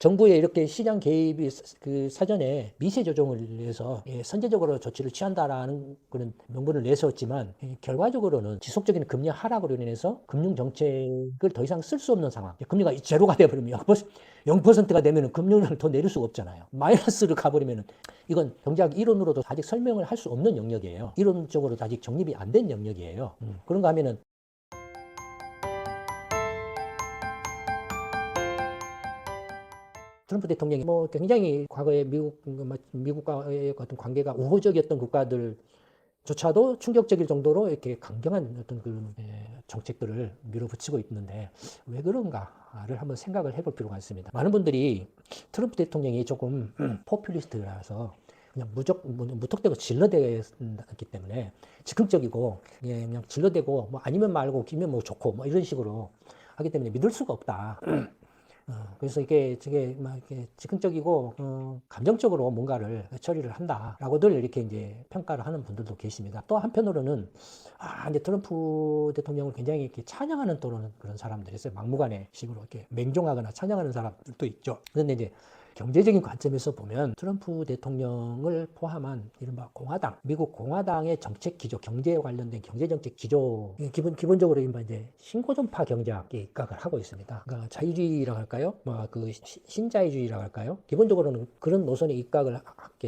정부의 이렇게 시장 개입이 그 사전에 미세 조정을 해서 선제적으로 조치를 취한다라는 그런 명분을 내세웠지만 결과적으로는 지속적인 금리 하락으로 인해서 금융 정책을 더 이상 쓸 수 없는 상황. 금리가 제로가 되어버리면 0%가 되면 금융을 더 내릴 수가 없잖아요. 마이너스를 가버리면 이건 경제학 이론으로도 아직 설명을 할 수 없는 영역이에요. 이론적으로도 아직 정립이 안 된 영역이에요. 그런가 하면은 트럼프 대통령이 뭐 굉장히 과거에 미국과의 어떤 관계가 우호적이었던 국가들조차도 충격적일 정도로 이렇게 강경한 어떤 그런 정책들을 밀어붙이고 있는데 왜 그런가를 한번 생각을 해볼 필요가 있습니다. 많은 분들이 트럼프 대통령이 조금 포퓰리스트라서 그냥 무턱대고 질러대기 때문에 즉흥적이고 그냥 질러대고 뭐 아니면 말고 기면 뭐 좋고 뭐 이런 식으로 하기 때문에 믿을 수가 없다. 그래서 저게 막 이렇게 즉흥적이고 감정적으로 뭔가를 처리를 한다라고들 이렇게 이제 평가를 하는 분들도 계십니다. 또 한편으로는 이제 트럼프 대통령을 굉장히 이렇게 찬양하는 또 그런 사람들이 있어요. 막무가내 식으로 이렇게 맹종하거나 찬양하는 사람들도 있죠. 그런데 이제 경제적인 관점에서 보면 트럼프 대통령을 포함한 이른바 공화당, 미국 공화당의 정책 기조, 경제에 관련된 경제 정책 기조, 기본적으로 이제 신고전파 경제학에 입각을 하고 있습니다. 그러니까 자유주의라고 할까요? 그 신자유주의라고 할까요? 기본적으로는 그런 노선에 입각을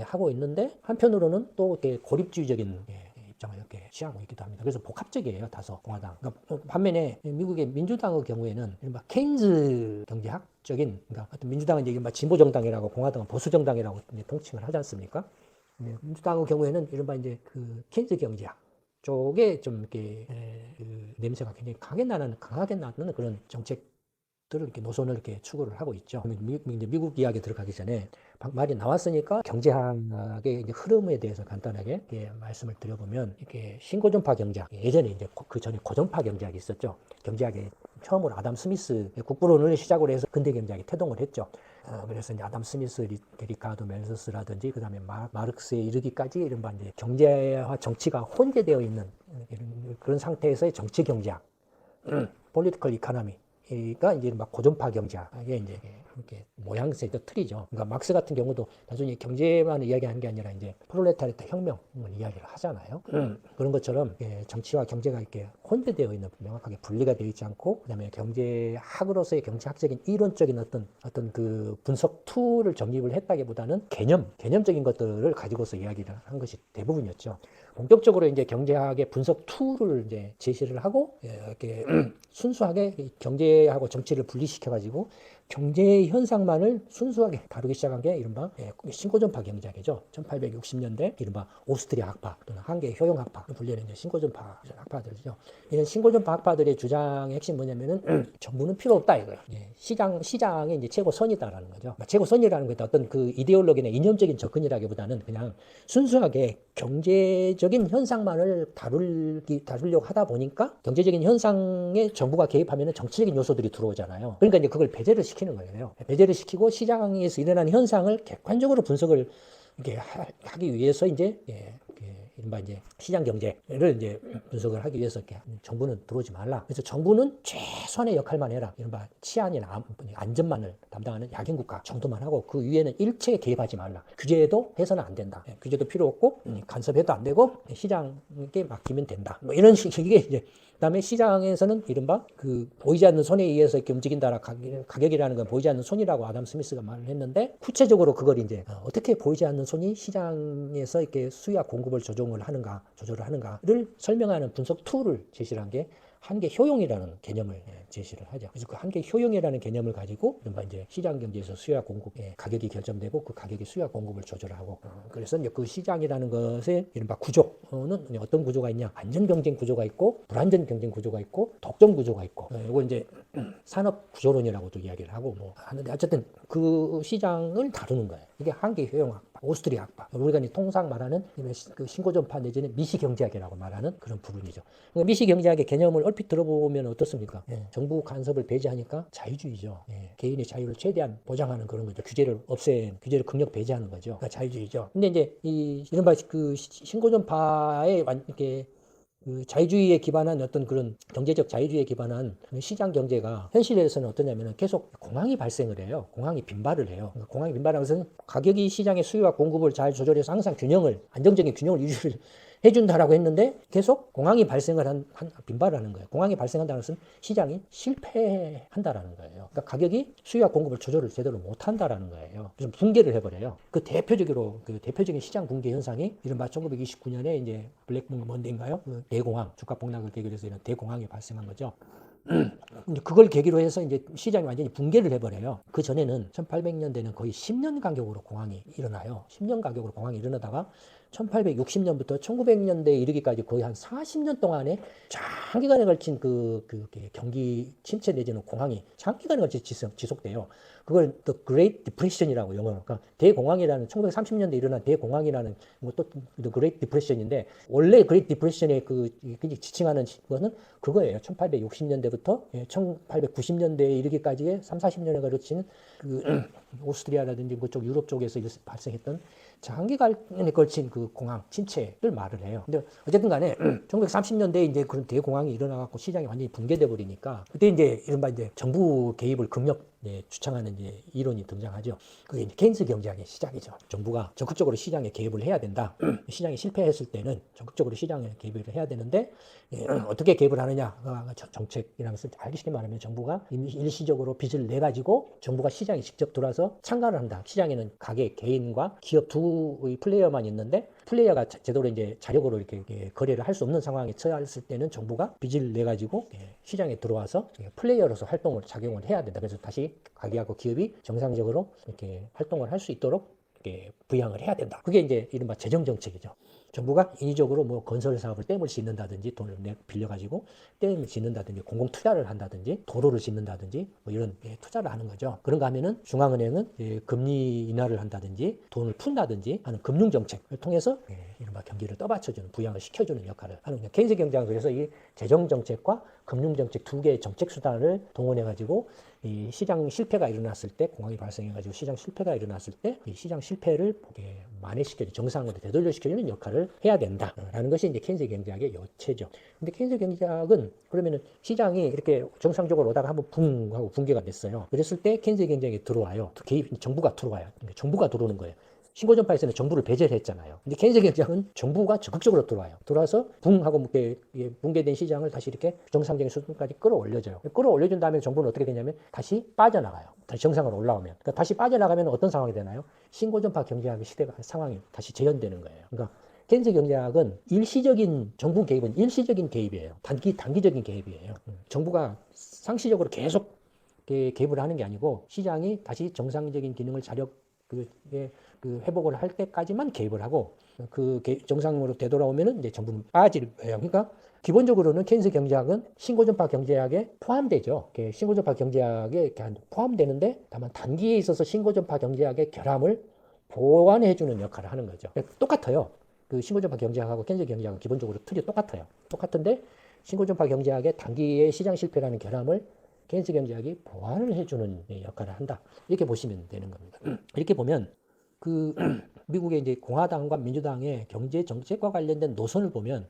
하고 있는데 한편으로는 또 이렇게 고립주의적인 입장을 이렇게 취하고 있기도 합니다. 그래서 복합적이에요, 다소 공화당. 그러니까 반면에 미국의 민주당의 경우에는 이른바 케인즈 경제학적인, 그러니까 어떤 민주당은 이제 진보 정당이라고 공화당은 보수 정당이라고 통칭을 하지 않습니까? 민주당의 경우에는 이른바 이제 그 케인즈 경제학 쪽에 좀 이렇게 그 냄새가 굉장히 강하게 나는 그런 정책 들을 이렇게 노선을 이렇게 추구를 하고 있죠. 이제 미국 이야기 들어가기 전에 말이 나왔으니까 경제학의 이제 흐름에 대해서 간단하게 말씀을 드려보면 이렇게 신고전파 경제학, 예전에 이제 그 전에 고전파 경제학이 있었죠. 경제학에 처음으로 아담 스미스 국부론을 시작으로 해서 근대 경제학이 태동을 했죠. 그래서 이제 아담 스미스, 리카르도 멜서스라든지 그다음에 마르크스에 이르기까지 이른바 이제 경제와 정치가 혼재되어 있는 그런 상태에서의 정치 경제학, political economy. 가 이제 막 고전파 경제학의 이제 이렇게 모양새, 틀이죠. 그러니까 막스 같은 경우도 단순히 경제만 이야기하는 게 아니라 이제 프롤레타리아 혁명을 이야기를 하잖아요. 그런 것처럼 정치와 경제가 이렇게 혼재되어 있는, 명확하게 분리가 되어 있지 않고, 그다음에 경제학으로서의 경제학적인 이론적인 어떤 그 분석 툴을 정립을 했다기보다는 개념적인 것들을 가지고서 이야기를 한 것이 대부분이었죠. 본격적으로 이제 경제학의 분석 툴을 이제 제시를 하고 이렇게 순수하게 경제하고 정치를 분리시켜가지고 경제 현상만을 순수하게 다루기 시작한 게 이른바 신고전파 경제학이죠. 1860년대 이른바 오스트리아 학파 또는 한계 효용 학파 분류는 이제 신고전파 학파들이죠. 이런 신고전파 학파들의 주장의 핵심 뭐냐면은 정부는 필요 없다 이거예요. 시장이 이제 최고선이다라는 거죠. 최고선이라는 게 어떤 그 이데올로기나 이념적인 접근이라기보다는 그냥 순수하게 경제적인 현상만을 다루려고 하다 보니까 경제적인 현상에 정부가 개입하면 정치적인 요소들이 들어오잖아요. 그러니까 이제 그걸 배제를 시키는 거예요. 배제를 시키고 시장에서 일어나는 현상을 객관적으로 분석을 이렇게 하기 위해서 이제 이른바 이제 시장 경제를 이제 분석을 하기 위해서 이렇게 정부는 들어오지 말라. 그래서 정부는 최소한의 역할만 해라. 이른바 치안이나 안전만을 담당하는 약인국가 정도만 하고 그 위에는 일체에 개입하지 말라. 규제도 해서는 안 된다. 규제도 필요 없고 간섭해도 안 되고 시장에 맡기면 된다. 뭐 이런 식의 이제 그다음에 시장에서는 이른바 그 보이지 않는 손에 의해서 이렇게 움직인다라 가격이라는 건 보이지 않는 손이라고 아담 스미스가 말을 했는데 구체적으로 그걸 이제 어떻게 보이지 않는 손이 시장에서 이렇게 수요와 공급을 조절을 하는가를 설명하는 분석 툴을 제시한 게 한계 효용이라는 개념을 제시를 하죠. 그래서 그 한계 효용이라는 개념을 가지고 이제 시장 경제에서 수요와 공급 가격이 결정되고 그 가격이 수요와 공급을 조절하고 그래서 이제 그 시장이라는 것의 이른바 구조는 어떤 구조가 있냐? 안전 경쟁 구조가 있고 불안전 경쟁 구조가 있고 독점 구조가 있고 이거 이제 산업 구조론이라고도 이야기를 하고 뭐 하는데 어쨌든 그 시장을 다루는 거예요. 이게 한계 효용 학파, 오스트리아 학파. 우리가 이제 통상 말하는 그 신고전파 내지는 미시 경제학이라고 말하는 그런 부분이죠. 그러니까 미시 경제학의 개념을 얼핏 들어보면 어떻습니까? 정부 간섭을 배제하니까 자유주의죠. 개인의 자유를 최대한 보장하는 그런 거죠. 규제를 극력 배제하는 거죠. 그러니까 자유주의죠. 근데 이제 이른바 그 신고전파의 이렇게 그 자유주의에 기반한 어떤 그런 경제적 자유주의에 기반한 시장 경제가 현실에서는 어떠냐면은 계속 공황이 발생을 해요. 공황이 빈발을 해요. 그러니까 공황이 빈발하는 것은 가격이 시장의 수요와 공급을 잘 조절해서 항상 안정적인 균형을 유지를 해준다라고 했는데 계속 공황이 발생을 빈발하는 거예요. 공황이 발생한다는 것은 시장이 실패한다라는 거예요. 그러니까 가격이 수요와 공급을 조절을 제대로 못한다라는 거예요. 그래서 붕괴를 해버려요. 그 대표적인 시장 붕괴 현상이 이른바 1929년에 이제 블랙문 먼데인가요? 그 대공황, 주가 폭락을 계기로 해서 이런 대공황이 발생한 거죠. 그걸 계기로 해서 이제 시장이 완전히 붕괴를 해버려요. 그 전에는 1800년대는 거의 10년 간격으로 공황이 일어나요. 10년 간격으로 공황이 일어나다가 1860년부터 1900년대에 이르기까지 거의 한 40년 동안에 장기간에 걸친 그 경기 침체 내지는 공황이 장기간에 걸쳐 지속돼요. 그걸 The Great Depression이라고 영어로, 그러니까 대공황이라는 1930년대 일어난 대공황이라는 것도 The Great Depression인데 원래 Great Depression의 지칭하는 것은 그거예요. 1860년대부터 1890년대에 이르기까지의 3, 40년에 걸친 그 오스트리아라든지 그쪽 유럽 쪽에서 발생했던 장기간에 걸친 그 공황, 침체를 말을 해요. 근데 어쨌든 간에 1930년대에 이제 그런 대공황이 일어나갖고 시장이 완전히 붕괴돼 버리니까 그때 이제 이른바 이제 정부 개입을 주창하는 이제 이론이 등장하죠. 그게 이제 케인스 경제학의 시작이죠. 정부가 적극적으로 시장에 개입을 해야 된다. 시장이 실패했을 때는 적극적으로 시장에 개입을 해야 되는데 어떻게 개입을 하느냐? 정책이라는 것을 알기 쉽게 말하면 정부가 일시적으로 빚을 내 가지고 정부가 시장에 직접 들어와서 참가를 한다. 시장에는 가게, 개인과 기업 두의 플레이어만 있는데 플레이어가 제대로 이제 자력으로 이렇게 거래를 할 수 없는 상황에 처했을 때는 정부가 빚을 내 가지고 시장에 들어와서 플레이어로서 작용을 해야 된다. 그래서 다시 가게하고 기업이 정상적으로 이렇게 활동을 할 수 있도록 이렇게 부양을 해야 된다. 그게 이제 이른바 재정 정책이죠. 정부가 인위적으로 뭐 건설 사업을 댐을 짓는다든지 돈을 빌려가지고 댐을 짓는다든지 공공 투자를 한다든지 도로를 짓는다든지 뭐 이런 투자를 하는 거죠. 그런가 하면은 중앙은행은 금리 인하를 한다든지 돈을 푼다든지 하는 금융 정책을 통해서 이른바 경기를 떠받쳐주는 부양을 시켜주는 역할을 하는 거예요. 케인스 경제학은 그래서 이 재정 정책과 금융 정책 두 개의 정책 수단을 동원해 가지고 이 시장 실패가 일어났을 때 공황이 발생해 가지고 시장 실패가 일어났을 때 이 시장 실패를 만회시켜주는 정상으로 되돌려시켜주는 역할을 해야 된다라는 것이 이제 케인스 경제학의 요체죠. 근데 케인스 경제학은 그러면은 시장이 이렇게 정상적으로 오다가 한번 붕 하고 붕괴가 됐어요. 그랬을 때 케인스 경제학이 들어와요. 정부가 들어와요. 그러니까 정부가 들어오는 거예요. 신고전파에서는 정부를 배제를 했잖아요. 근데 케인스 경제학은 정부가 적극적으로 들어와요. 들어와서 붕하고 붕괴된 시장을 다시 이렇게 정상적인 수준까지 끌어올려줘요. 끌어올려준 다음에 정부는 어떻게 되냐면 다시 빠져나가요. 다시 정상으로 올라오면. 그러니까 다시 빠져나가면 어떤 상황이 되나요? 신고전파 경제학의 상황이 다시 재현되는 거예요. 그러니까 케인스 경제학은 정부 개입은 일시적인 개입이에요. 단기적인 개입이에요. 정부가 상시적으로 계속 개입을 하는 게 아니고 시장이 다시 정상적인 기능을 회복을 할 때까지만 개입을 하고 정상으로 되돌아오면은 이제 정부는 빠질 거예요. 그러니까 기본적으로는 케인스 경제학은 신고전파 경제학에 포함되죠. 신고전파 경제학에 포함되는데 다만 단기에 있어서 신고전파 경제학의 결함을 보완해주는 역할을 하는 거죠. 똑같아요. 그 신고전파 경제학하고 케인스 경제학은 기본적으로 틀이 똑같아요. 똑같은데 신고전파 경제학의 단기의 시장 실패라는 결함을 케인스 경제학이 보완을 해주는 역할을 한다. 이렇게 보시면 되는 겁니다. 이렇게 보면 미국의 이제 공화당과 민주당의 경제 정책과 관련된 노선을 보면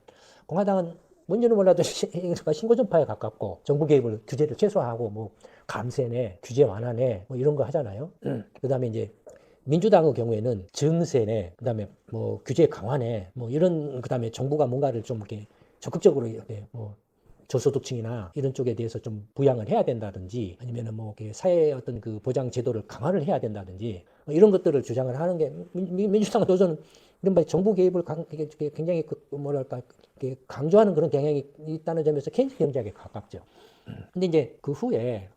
공화당은 뭔지는 몰라도 신고전파에 가깝고 정부 개입을 규제를 최소화하고 뭐 감세네, 규제 완화네 뭐 이런 거 하잖아요. 그다음에 이제 민주당의 경우에는 증세네, 그다음에 뭐 규제 강화네, 뭐 이런 그다음에 정부가 뭔가를 좀 이렇게 적극적으로 이렇게 뭐 저소득층이나 이런 쪽에 대해서 좀 부양을 해야 된다든지 아니면은 뭐 사회의 어떤 그 보장 제도를 강화를 해야 된다든지 이런 것들을 주장을 하는 게 민주당은 도저는 이른바 정부 개입을 굉장히 강조하는 그런 경향이 있다는 점에서 케인스 경제학에 가깝죠. 근데 이제 그 후에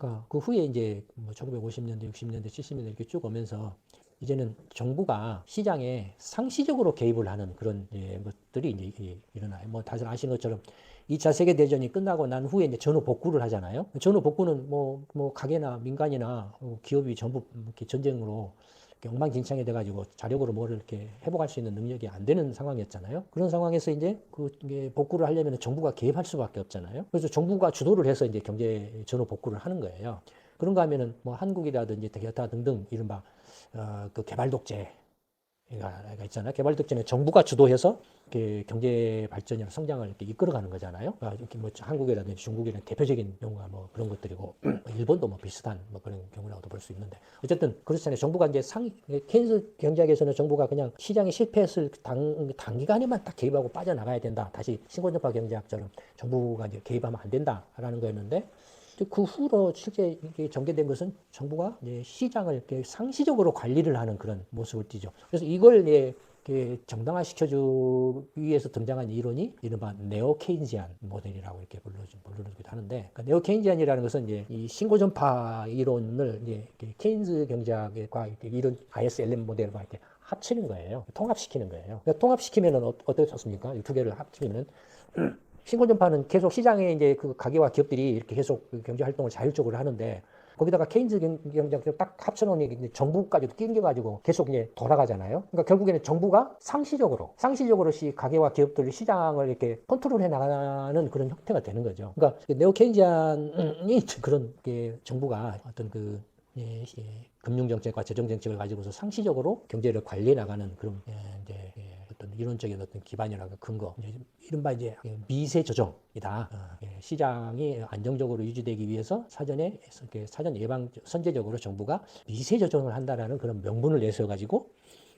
이제 뭐 1950년대, 60년대, 70년대 이렇게 쭉 오면서 이제는 정부가 시장에 상시적으로 개입을 하는 그런 것들이 이제 일어나요. 뭐 다들 아시는 것처럼 2차 세계대전이 끝나고 난 후에 이제 전후 복구를 하잖아요. 전후 복구는 뭐 가게나 민간이나 기업이 전부 이렇게 전쟁으로 엉망진창이 돼가지고 자력으로 뭐를 이렇게 회복할 수 있는 능력이 안 되는 상황이었잖아요. 그런 상황에서 이제 복구를 하려면 정부가 개입할 수밖에 없잖아요. 그래서 정부가 주도를 해서 이제 경제 전후 복구를 하는 거예요. 그런가 하면은 뭐 한국이라든지 기타 등등 이른바 그 개발 독재 있잖아요. 개발 득제는 정부가 주도해서 경제 발전이나 성장을 이렇게 이끌어가는 거잖아요. 그러니까 이렇게 뭐 한국이라든지 중국이라는 대표적인 경우가 뭐 그런 것들이고 일본도 뭐 비슷한 뭐 그런 경우라고도 볼 수 있는데 어쨌든 그렇잖아요. 정부가 이제 케인스 경제학에서는 정부가 그냥 시장에 실패했을 단기간에만 딱 개입하고 빠져나가야 된다. 다시 신고정파 경제학처럼 정부가 이제 개입하면 안 된다라는 거였는데 그 후로 실제 이게 전개된 것은 정부가 이제 시장을 이렇게 상시적으로 관리를 하는 그런 모습을 띠죠. 그래서 이걸 이렇게 정당화시켜주기 위해서 등장한 이론이 이른바 네오 케인지안 모델이라고 이렇게 부르기도 하는데, 그러니까 네오 케인지안이라는 것은 이제 이 신고전파 이론을 이제 케인즈 경제학과 이런 ISLM 모델과 이렇게 합치는 거예요. 통합시키는 거예요. 그러니까 통합시키면은 어떻게 좋습니까? 이 두 개를 합치면은 신고전파는 계속 시장에 이제 그 가게와 기업들이 이렇게 계속 그 경제 활동을 자율적으로 하는데 거기다가 케인즈 경제학을 딱 합쳐놓으니 정부까지도 끼겨가지고 계속 이제 돌아가잖아요. 그러니까 결국에는 정부가 상시적으로 가게와 기업들 시장을 이렇게 컨트롤해 나가는 그런 형태가 되는 거죠. 그러니까 네오 케인지안이 그런 정부가 어떤 그 금융정책과 재정정책을 가지고서 상시적으로 경제를 관리해 나가는 그런 이제 어떤 이론적인 어떤 기반이라고 근거, 이른바 이제 미세 조정이다. 시장이 안정적으로 유지되기 위해서 사전 예방 선제적으로 정부가 미세 조정을 한다라는 그런 명분을 내세워 가지고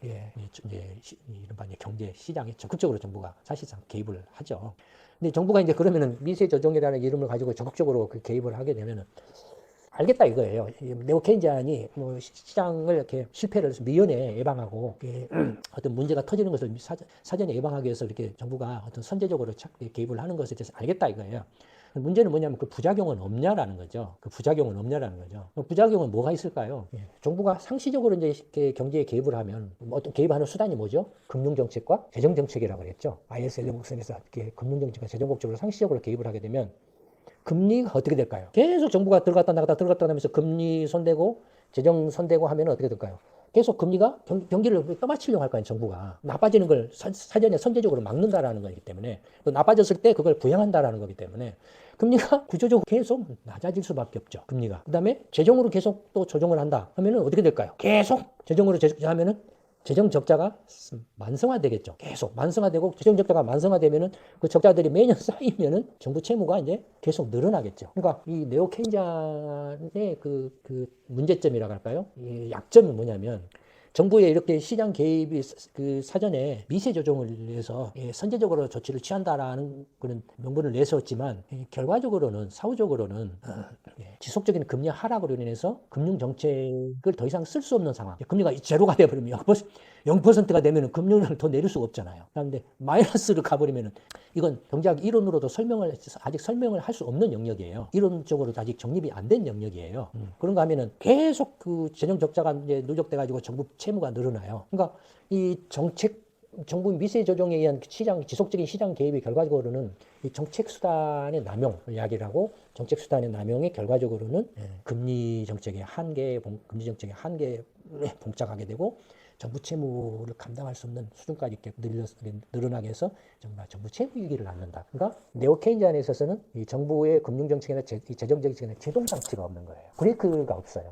이른바 경제 시장에 적극적으로 정부가 사실상 개입을 하죠. 근데 정부가 이제 그러면은 미세 조정이라는 이름을 가지고 적극적으로 그 개입을 하게 되면은 알겠다 이거예요. 네오 케인지안이 뭐 시장을 이렇게 실패를 해서 미연에 예방하고 어떤 문제가 터지는 것을 사전에 예방하기 위해서 이렇게 정부가 어떤 선제적으로 개입을 하는 것에 대해서 알겠다 이거예요. 문제는 뭐냐면 그 부작용은 없냐라는 거죠. 그 부작용은 없냐라는 거죠. 부작용은 뭐가 있을까요? 정부가 상시적으로 이제 경제에 개입을 하면 어떤 개입하는 수단이 뭐죠? 금융정책과 재정정책이라고 그랬죠. ISLM 목선에서 금융정책과 재정국적으로 상시적으로 개입을 하게 되면 금리가 어떻게 될까요? 계속 정부가 들어갔다 나갔다 하면서 금리 손대고 재정 손대고 하면 어떻게 될까요? 계속 금리가 경기를 떠받치려고 할 거 아니에요, 정부가. 나빠지는 걸 사전에 선제적으로 막는다라는 거기 때문에, 또 나빠졌을 때 그걸 부양한다라는 거기 때문에 금리가 구조적으로 계속 낮아질 수밖에 없죠, 금리가. 그 다음에 재정으로 계속 또 조정을 한다 하면은 어떻게 될까요? 계속 재정으로 하면은 재정 적자가 만성화되겠죠. 계속 만성화되고 재정 적자가 만성화되면은 그 적자들이 매년 쌓이면은 정부 채무가 이제 계속 늘어나겠죠. 그러니까 이 네오 케인지안의 그 문제점이라고 할까요? 이 약점은 뭐냐면 정부의 이렇게 시장 개입이 그 사전에 미세 조정을 해서 선제적으로 조치를 취한다라는 그런 명분을 내세웠지만 결과적으로는 사후적으로는 지속적인 금리 하락으로 인해서 금융 정책을 더 이상 쓸 수 없는 상황. 금리가 제로가 되어버리면 0%가 되면 금융을 더 내릴 수가 없잖아요. 그런데 마이너스를 가버리면 이건 경제학 이론으로도 아직 설명을 할 수 없는 영역이에요. 이론적으로도 아직 정립이 안 된 영역이에요. 그런가 하면은 계속 그 재정 적자가 이제 누적돼가지고 정부 채무가 늘어나요. 그러니까 이 정부 미세 조정에 의한 지속적인 시장 개입의 결과적으로는 이 정책 수단의 남용 이야기라고, 정책 수단의 남용의 결과적으로는 금리 정책의 한계에 봉착하게 되고 정부 채무를 감당할 수 없는 수준까지 이렇게 늘어나게 해서 정말 정부 채무 위기를 낳는다. 그러니까 네오 케인지안에 있어서는 이 정부의 금융 정책이나 재정 정책에는 제동 장치가 없는 거예요. 브레이크가 없어요.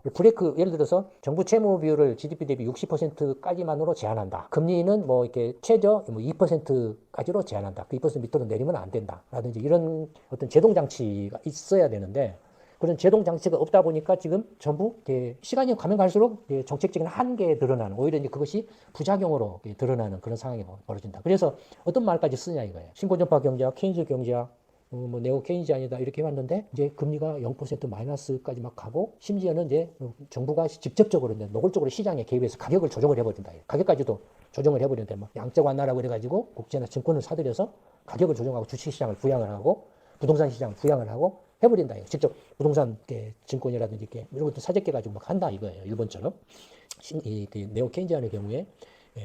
예를 들어서 정부 채무 비율을 GDP 대비 60%까지만으로 제한한다. 금리는 뭐 이렇게 최저 2%까지로 제한한다. 그 2% 밑으로 내리면 안 된다. 라든지 이런 어떤 제동 장치가 있어야 되는데 그런 제동 장치가 없다 보니까 지금 전부 시간이 가면 갈수록 정책적인 한계에 드러나는, 오히려 이제 그것이 부작용으로 드러나는 그런 상황이 벌어진다. 그래서 어떤 말까지 쓰냐 이거예요. 신고전파 경제학, 케인즈 경제학, 뭐 네오 케인지안이다 이렇게 해왔는데 이제 금리가 0% 마이너스까지 막 가고 심지어는 이제 정부가 직접적으로 이제 노골적으로 시장에 개입해서 가격을 조정을 해버린다. 가격까지도 조정을 해버리는데 막 양적 완화라고 그래가지고 국채나 증권을 사들여서 가격을 조정하고 주식시장을 부양을 하고 부동산 시장을 부양을 하고 해버린다. 직접 부동산 증권이라든지 이런 것도 사재기 가지고 막 한다 이거예요. 일본처럼. 이 네오 케인지안의 경우에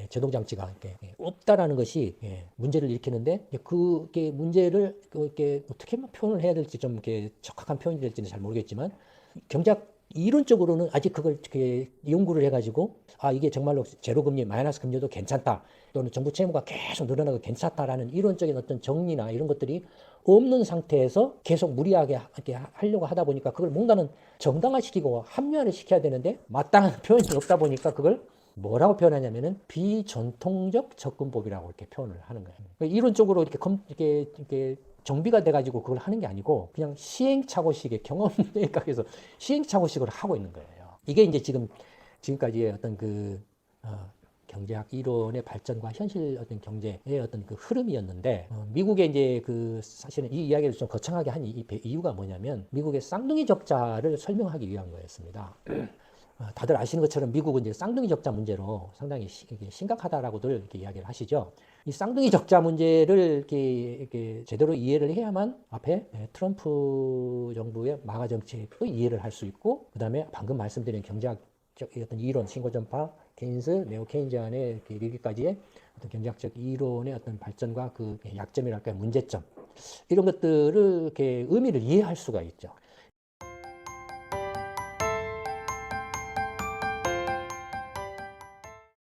제동 장치가 없다라는 것이 문제를 일으키는데 그게 문제를 이렇게 어떻게 표현을 해야 될지 좀 이렇게 적합한 표현이 될지는 잘 모르겠지만 경제학 이론적으로는 아직 그걸 연구를 해가지고 이게 정말로 제로금리 마이너스 금리도 괜찮다, 또는 정부 채무가 계속 늘어나고 괜찮다라는 이론적인 어떤 정리나 이런 것들이 없는 상태에서 계속 무리하게 하려고 하다 보니까 그걸 뭔가는 정당화시키고 합리화를 시켜야 되는데 마땅한 표현이 없다 보니까 그걸 뭐라고 표현하냐면은 비전통적 접근법이라고 이렇게 표현을 하는 거예요. 그러니까 이론적으로 이렇게 정비가 돼가지고 그걸 하는 게 아니고 그냥 시행착오식의 경험에 각해서 시행착오식으로 하고 있는 거예요. 이게 이제 지금까지의 어떤 경제학 이론의 발전과 현실 어떤 경제의 어떤 그 흐름이었는데, 미국의 이제 사실은 이 이야기를 좀 거창하게 한 이유가 뭐냐면 미국의 쌍둥이 적자를 설명하기 위한 거였습니다. 다들 아시는 것처럼 미국은 이제 쌍둥이 적자 문제로 상당히 심각하다라고들 이렇게 이야기를 하시죠. 이 쌍둥이 적자 문제를 이렇게 제대로 이해를 해야만 앞에 트럼프 정부의 마가 정책도 이해를 할 수 있고, 그 다음에 방금 말씀드린 경제학 어떤 이론, 신고전파, 케인스, 네오 케인지안의 이렇게 이르기까지의 어떤 경제학적 이론의 어떤 발전과 그 약점이랄까 문제점, 이런 것들을 이렇게 의미를 이해할 수가 있죠.